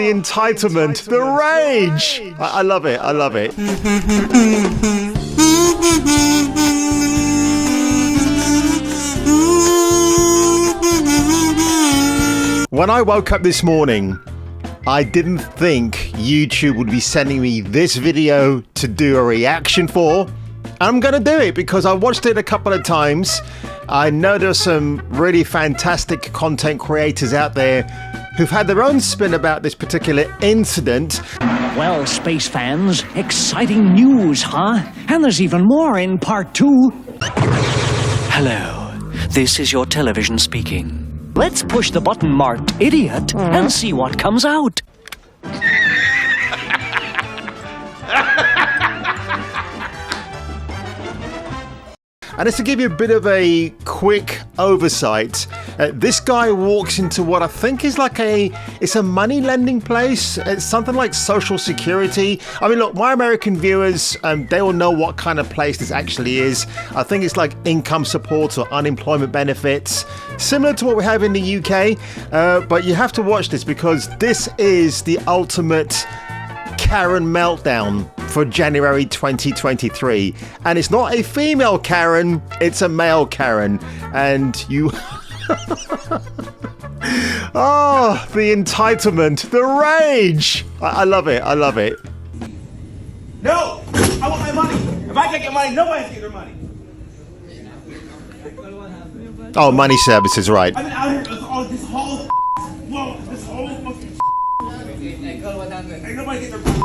the entitlement, the rage. I love it. I love it. When I woke up this morning, I didn't think YouTube would be sending me this video to do a reaction for. I'm gonna do it because I watched it a couple of times. I know there's some really fantastic content creators out there who've had their own spin about this particular incident. Well, space fans, exciting news, huh? And there's even more in part 2. Hello, this is your television speaking. Let's push the button marked idiot and see what comes out. And just to give you a bit of a quick oversight, this guy walks into what I think is like it's a money lending place. It's something like Social Security. I mean, look, my American viewers, they will know what kind of place this actually is. I think it's like income support or unemployment benefits, similar to what we have in the UK. But you have to watch this because this is the ultimate Karen meltdown for January 2023, and it's not a female Karen, it's a male Karen, and you oh, the entitlement, the rage. I love it. I love it. No, I want my money. If I can't get money, nobody's getting their money. Oh, money services, right. I've been out here this whole fucking ain't nobody getting their money.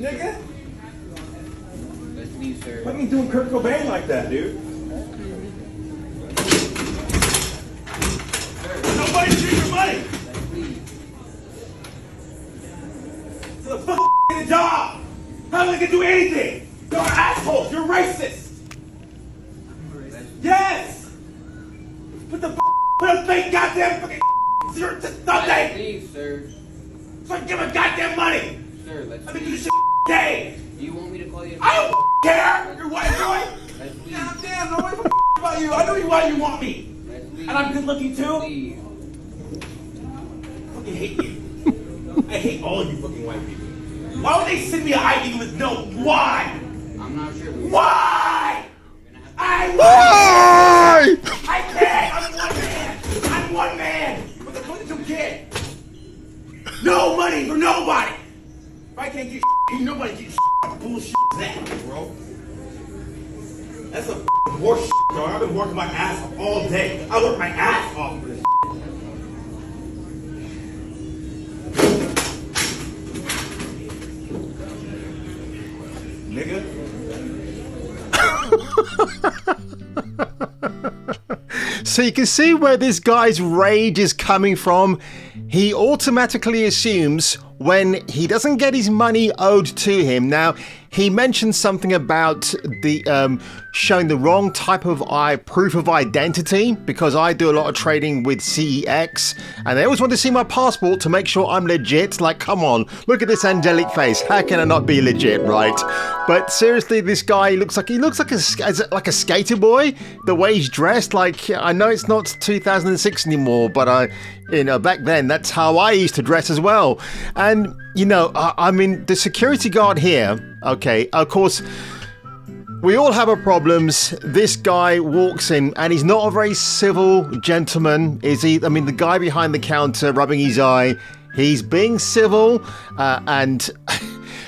Nigga? Let's leave, sir. What are you doing Kurt Cobain like that, dude? Nobody's getting your money! Let's leave. So the fuck get a job! How am I gonna do anything? You're assholes! You're racist! Yes! Put a fake goddamn fucking you're just nothing! Let's leave, sir. So I can give a goddamn money! Sir, let's I've been leave. doing this shit day! Do you want me to call you? I don't care! You're white boy! Let's leave. God damn, nobody about you! I know why you want me! Let's leave. And I'm good looking too? Leave. I fucking hate you. I hate all you fucking white people. Why would they send me an ID with no? Why? I'm not sure. Why? Why? I can't! I'm one man! I'm one man! With a 22 kid! No money for nobody! If I can't get nobody gets what bullshit is that, bro? That's a horse shit, dog. I've been working my ass off all day. I work my ass off for this. Nigga. So you can see where this guy's rage is coming from. He automatically assumes when he doesn't get his money owed to him. Now, he mentioned something about the showing the wrong type of proof of identity, because I do a lot of trading with CEX and they always want to see my passport to make sure I'm legit. Like, come on, look at this angelic face. How can I not be legit, right? But seriously, this guy looks like a skater boy. The way he's dressed, like, I know it's not 2006 anymore, but back then that's how I used to dress as well. And I mean, the security guard here, okay, of course, we all have our problems. This guy walks in and he's not a very civil gentleman, is he? I mean, the guy behind the counter rubbing his eye, he's being civil, and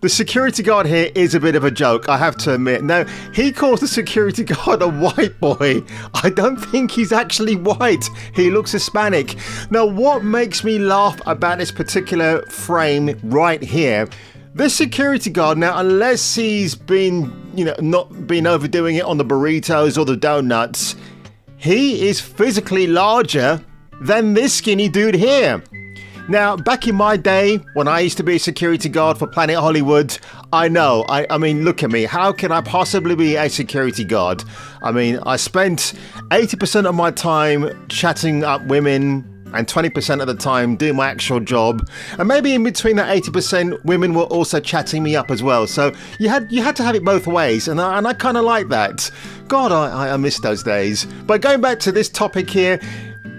the security guard here is a bit of a joke, I have to admit. Now, he calls the security guard a white boy. I don't think he's actually white. He looks Hispanic. Now, what makes me laugh about this particular frame right here, this security guard, now, unless he's been, not been overdoing it on the burritos or the donuts, he is physically larger than this skinny dude here. Now, back in my day, when I used to be a security guard for Planet Hollywood, I know, I mean, look at me. How can I possibly be a security guard? I mean, I spent 80% of my time chatting up women and 20% of the time doing my actual job. And maybe in between that 80%, women were also chatting me up as well. So you had to have it both ways, and I kind of like that. God, I miss those days. But going back to this topic here,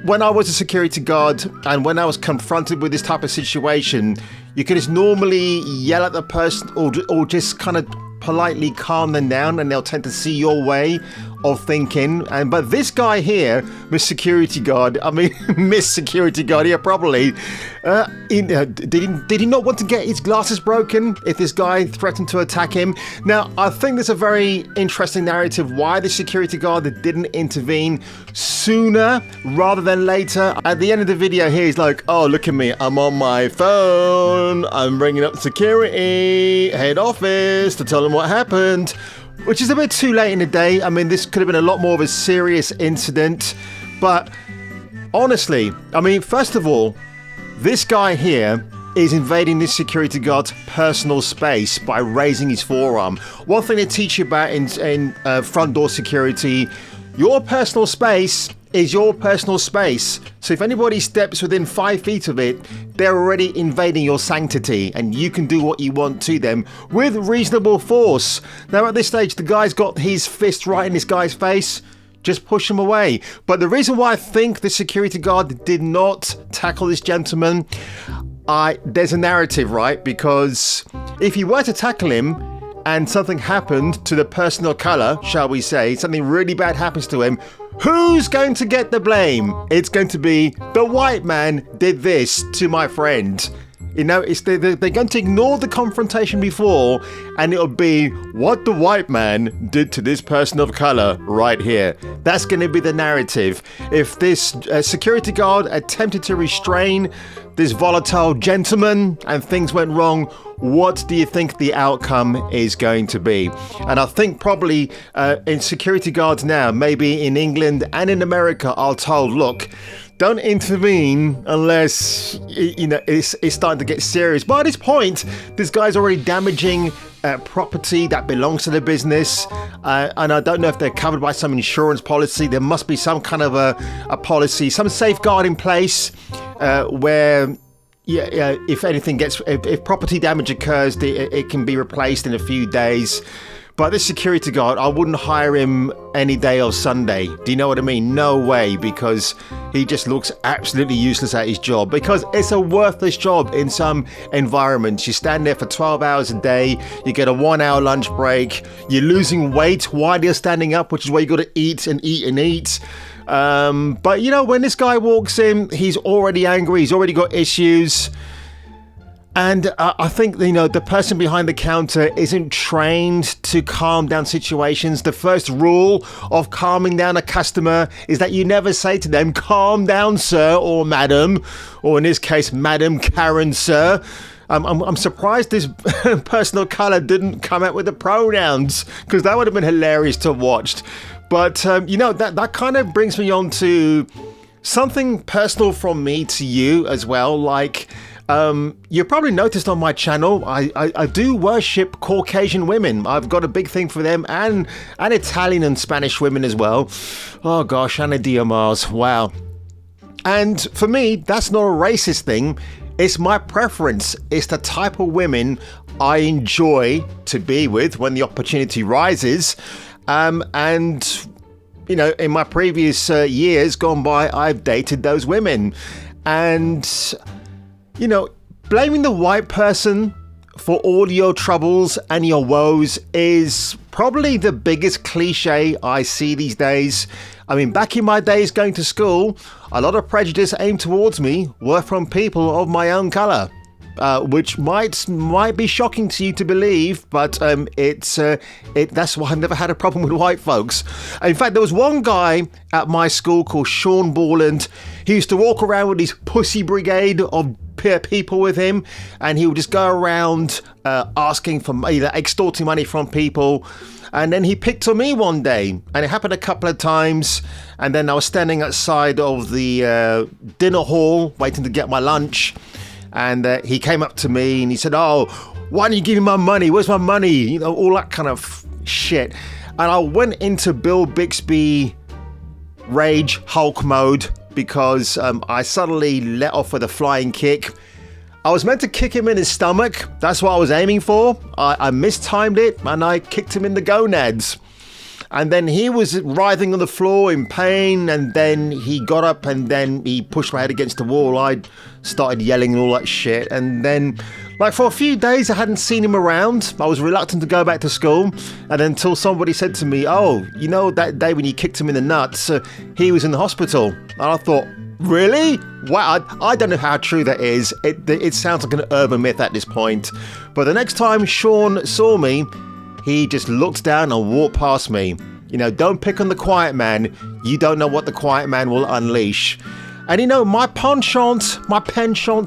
when I was a security guard and when I was confronted with this type of situation, you can just normally yell at the person or just kind of politely calm them down, and they'll tend to see your way of thinking. But this guy here, Miss Security Guard, yeah, probably, did he not want to get his glasses broken if this guy threatened to attack him? Now, I think there's a very interesting narrative why the security guard didn't intervene sooner rather than later. At the end of the video here, he's like, oh, look at me, I'm on my phone, I'm ringing up security, head office to tell them what happened. Which is a bit too late in the day. I mean, this could have been a lot more of a serious incident. But honestly, I mean, first of all, this guy here is invading this security guard's personal space by raising his forearm. One thing they teach you about in front door security, your personal space is your personal space. So if anybody steps within 5 feet of it, they're already invading your sanctity, and you can do what you want to them with reasonable force. Now at this stage, the guy's got his fist right in this guy's face. Just push him away. But the reason why I think the security guard did not tackle this gentleman, there's a narrative, right? Because if you were to tackle him and something happened to the person of color, shall we say, something really bad happens to him, who's going to get the blame? It's going to be the white man did this to my friend. You know, they're going to ignore the confrontation before, and it'll be what the white man did to this person of color right here. That's going to be the narrative. If this security guard attempted to restrain this volatile gentleman and things went wrong, what do you think the outcome is going to be? And I think probably in security guards now, maybe in England and in America, are told, look, don't intervene unless, you know, it's starting to get serious. But at this point, this guy's already damaging property that belongs to the business. And I don't know if they're covered by some insurance policy. There must be some kind of a policy, some safeguard in place where, if anything if property damage occurs, it can be replaced in a few days. But this security guard, I wouldn't hire him any day of Sunday. Do you know what I mean? No way, because he just looks absolutely useless at his job, because it's a worthless job in some environments. You stand there for 12 hours a day, you get a 1 hour lunch break, you're losing weight while you're standing up, which is why you got to eat and eat and eat. But you know, when this guy walks in, he's already angry, he's already got issues. And I think, you know, the person behind the counter isn't trained to calm down situations. The first rule of calming down a customer is that you never say to them, calm down, sir, or madam, or in this case, Madam Karen, sir. I'm surprised this person of color didn't come out with the pronouns, because that would have been hilarious to watch. But, you know, that kind of brings me on to something personal from me to you as well. Like, you probably noticed on my channel, I do worship Caucasian women. I've got a big thing for them, and Italian and Spanish women as well. Oh gosh, Ana Diaz, wow. And for me, that's not a racist thing. It's my preference. It's the type of women I enjoy to be with when the opportunity rises. And, you know, in my previous years gone by, I've dated those women. And, you know, blaming the white person for all your troubles and your woes is probably the biggest cliche I see these days. I mean, back in my days going to school, a lot of prejudice aimed towards me were from people of my own colour. Which might be shocking to you to believe, but that's why I've never had a problem with white folks. In fact, there was one guy at my school called Sean Borland. He used to walk around with his pussy brigade of people with him, and he would just go around asking for either extorting money from people. And then he picked on me one day, and it happened a couple of times. And then I was standing outside of the dinner hall waiting to get my lunch. And he came up to me and he said, oh, why don't you give me my money? Where's my money? You know, all that kind of shit. And I went into Bill Bixby rage Hulk mode. because I suddenly let off with a flying kick. I was meant to kick him in his stomach. That's what I was aiming for. I mistimed it and I kicked him in the gonads. And then he was writhing on the floor in pain, and then he got up and then he pushed my head against the wall. I started yelling and all that shit. And then, like, for a few days I hadn't seen him around. I was reluctant to go back to school. And until somebody said to me, oh, you know that day when you kicked him in the nuts, he was in the hospital. And I thought, really? Wow, I don't know how true that is. It sounds like an urban myth at this point. But the next time Sean saw me, he just looked down and walked past me. You know, don't pick on the quiet man. You don't know what the quiet man will unleash. And you know, my penchant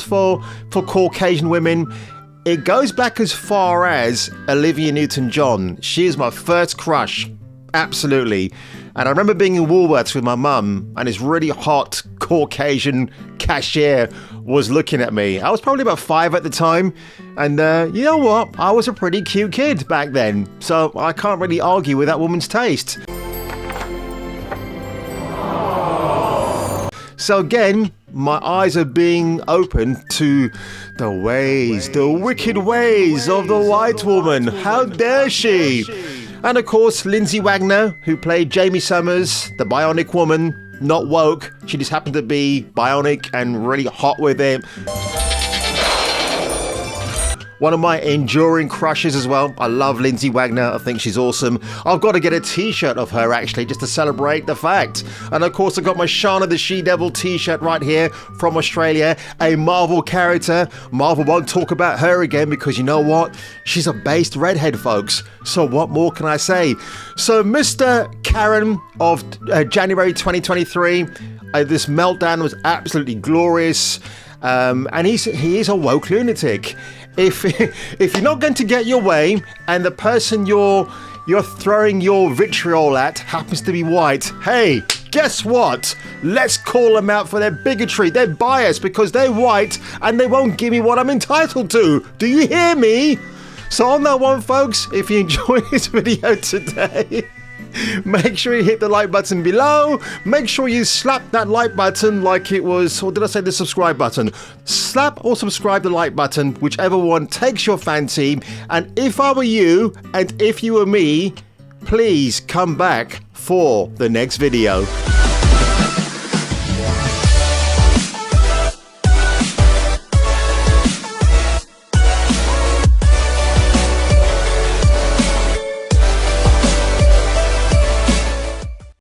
for Caucasian women, it goes back as far as Olivia Newton-John. She is my first crush. Absolutely. And I remember being in Woolworths with my mum, and this really hot Caucasian cashier was looking at me. I was probably about 5 at the time, and you know what? I was a pretty cute kid back then, so I can't really argue with that woman's taste. So again, my eyes are being opened to the ways, the wicked ways of the white woman. How dare she? And of course, Lindsay Wagner, who played Jamie Summers, the bionic woman, not woke. She just happened to be bionic and really hot with it. One of my enduring crushes as well. I love Lindsay Wagner. I think she's awesome. I've got to get a t-shirt of her actually just to celebrate the fact. And of course I got my Shauna the She-Devil t-shirt right here from Australia. A Marvel character. Marvel won't talk about her again because you know what? She's a based redhead, folks. So what more can I say? So Mr. Karen of January 2023. This Meltdown was absolutely glorious. And he is a woke lunatic. If you're not going to get your way and the person you're throwing your vitriol at happens to be white, hey, guess what? Let's call them out for their bigotry, their bias, because they're white and they won't give me what I'm entitled to. Do you hear me? So on that one, folks, if you enjoyed this video today, make sure you hit the like button below. Make sure you slap that like button like it was, or did I say the subscribe button? Slap or subscribe the like button, whichever one takes your fancy. And if I were you, and if you were me, please come back for the next video.